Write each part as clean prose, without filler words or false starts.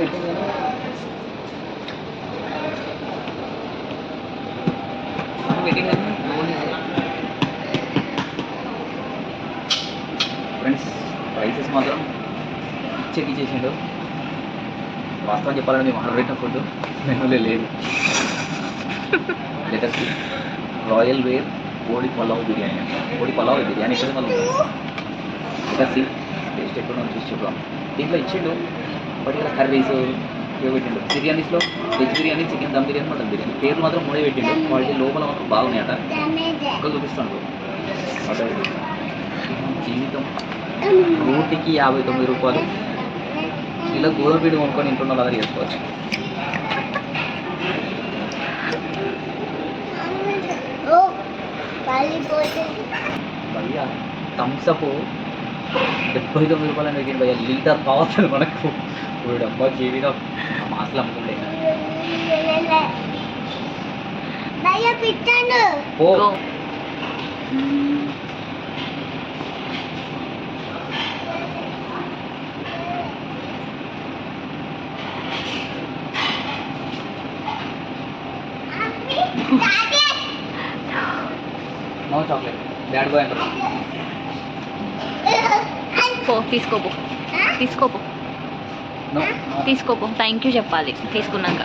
పెట్టింది కానీ పెట్టింది కానీ ఫ్రెండ్స్ ప్రైసెస్ మాత్రం చెక్ చేసిండు. వాస్తవం చెప్పాలంటే మేము ఆర్డర్ పెట్టిన ఫుడ్ మెనూలో లేదు. లెటర్స్ రాయల్ వేర్ కోడి పలావ్ బిర్యానీ. కోడి పలావ్ బిర్యానీ ఇక్కడ మళ్ళీ లెటర్స్ టేస్ట్ ఎక్కడ చూసి చూద్దాం. దీంట్లో ఇచ్చిండు బట్ ఇక్కడ కర్రీస్ ఇవి పెట్టిండు. బిర్యానీస్లో veg biryani, chicken dum biryani, mutton biryani పేర్లు మాత్రం 3 పెట్టిండు. క్వాలిటీ లోపల మాత్రం బాగున్నాయట. ఒక్క చూపిస్తాను అటు జీవితం రోటికి 59 రూపాయలు. ఇలా గోధుమ పిండి కొనుక్కొని ఇంట్లో అలా చేసుకోవచ్చు. భయ్యా థమ్స్అప్ 79 రూపాయలు అని పెట్టింది భయ్యా. లీటర్ కావాలి మనకు. ఇప్పుడు డబ్బా జీవితం మాసలు అమ్ముకుంటే నో చాక్లెట్ డాడ్ బాయ్ అంటారు. తీసుకోపో తీసుకోపో థ్యాంక్ యూ చెప్పాలి తీసుకున్నాక.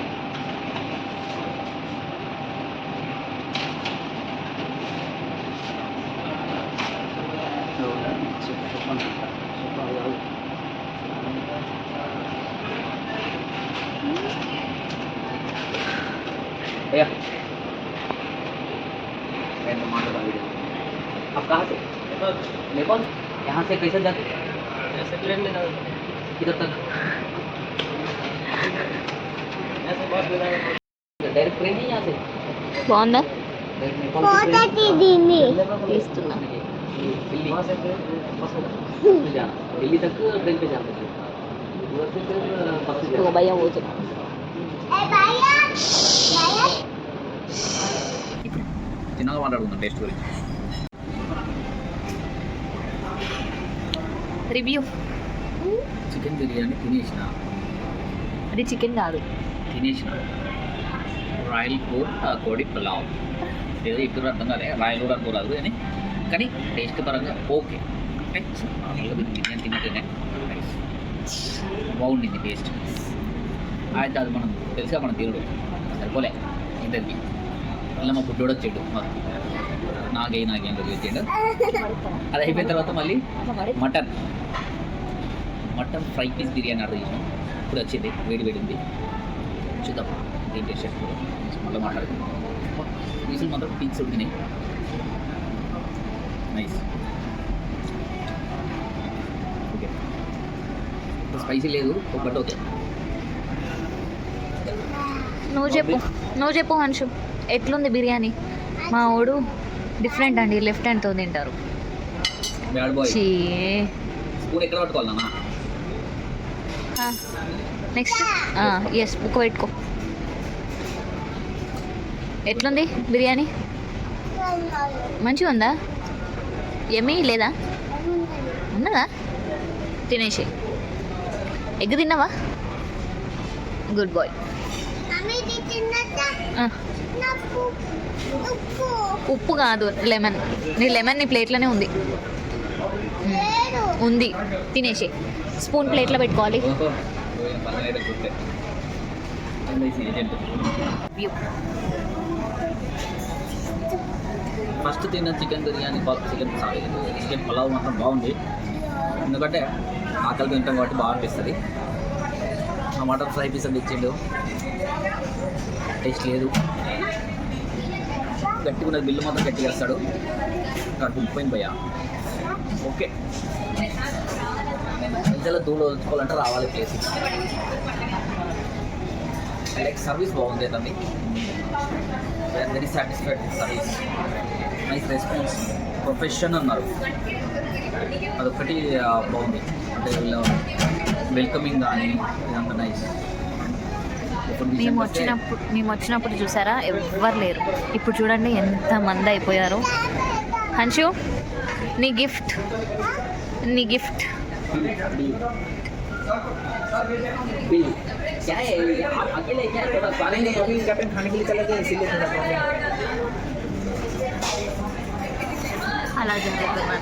आप कहाँ से? नेपाल. यहाँ से कैसे जाते? ट्रेन में जाते. किधर तक? डायरेक्ट ट्रेन है यहाँ से. బాగుందా? తీస్తున్నా. दिल्ली तक ट्रेन पे जाते हैं. उधर से फिर बस से. तो भैया वो चल. చిన్నగా మాట్లాడుకుందాం టేస్ట్ గురించి. రివ్యూ. చికెన్ బిర్యానీ తినేసిన. అది చికెన్ కాదు. తినేసిన. రాయల్ కోడి పులావ్ ఏదో ఇప్పుడు అర్థం కాదే. రాయల్ కూడా అనుకోరాదు కానీ టేస్ట్ పరంగా ఓకే. అంటే నార్మల్గా బిర్యానీ తిన్నట్టునే బాగుండింది టేస్ట్. అయితే అది మనం తెలుసుగా మనం తినడు సరిపోలే ఇంతకి. ఇలా మా ఫుడ్ కూడా వచ్చాడు నాకేం వచ్చాడు. అది అయిపోయిన తర్వాత మళ్ళీ mutton fry piece biryani order చేసినాం. ఇప్పుడు వచ్చింది వేడింది. చూద్దాం ఏం టేస్ట్ చేస్తాం. మళ్ళీ మాట్లాడుకుందాం. పీసులు మాత్రం పీక్స్ ఉడికినాయి. నైస్. ఓకే స్పైసీ లేదు బట్ ఓకే. నువ్వు చెప్పు హన్షు ఎట్లుంది బిర్యానీ? మా వాడు డిఫరెంట్ అండి, లెఫ్ట్ హ్యాండ్తో తింటారు. నెక్స్ట్ ఎస్ బుక్ పెట్టుకో. ఎట్లుంది బిర్యానీ? మంచిగా ఉందా? ఎమ్మీ లేదా? ఉన్నదా? తినేసి. ఎగ్ తిన్నావా? Good boy. ఉప్పు కాదు లెమన్. నీ ప్లేట్లోనే ఉంది తినేసి. స్పూన్ ప్లేట్లో పెట్టుకోవాలి. ఫస్ట్ తిన్న చికెన్ బిర్యానీ చికెన్ పులావ్ మాత్రం బాగుంది. ఎందుకంటే ఆకలి తింటాం కాబట్టి బాగా అనిపిస్తుంది. ఆ మటన్ ఫ్రై పీస్ అని ఇచ్చిండు. టేస్ట్ లేదు. గట్టిగా ఉన్నది. బిల్లు మాత్రం గట్టిగా వేస్తాడు. అక్కడ ఉప్పిపోయింది భయ్యా. ఓకే ఇంతలో దూరం వదులుకోవాలంటే రావాలి ప్లేస్. లైక్ సర్వీస్ బాగుంది అతన్ని. Very satisfied service. Nice response. Profession అన్నారు అదొకటి బాగుంది. అంటే వీళ్ళు వెల్కమింగ్ కానీ ఇదంతా నైస్. మేము వచ్చినప్పుడు చూసారా ఎవ్వరు లేరు. ఇప్పుడు చూడండి ఎంతమంది అయిపోయారు. హన్షు నీ గిఫ్ట్ बिल क्या है आप अकेले क्या थोड़ा सारे नहीं अभी कैप्टन खाने के लिए चले गए इसीलिए थोड़ा प्रॉब्लम అలా జరుగుతుంది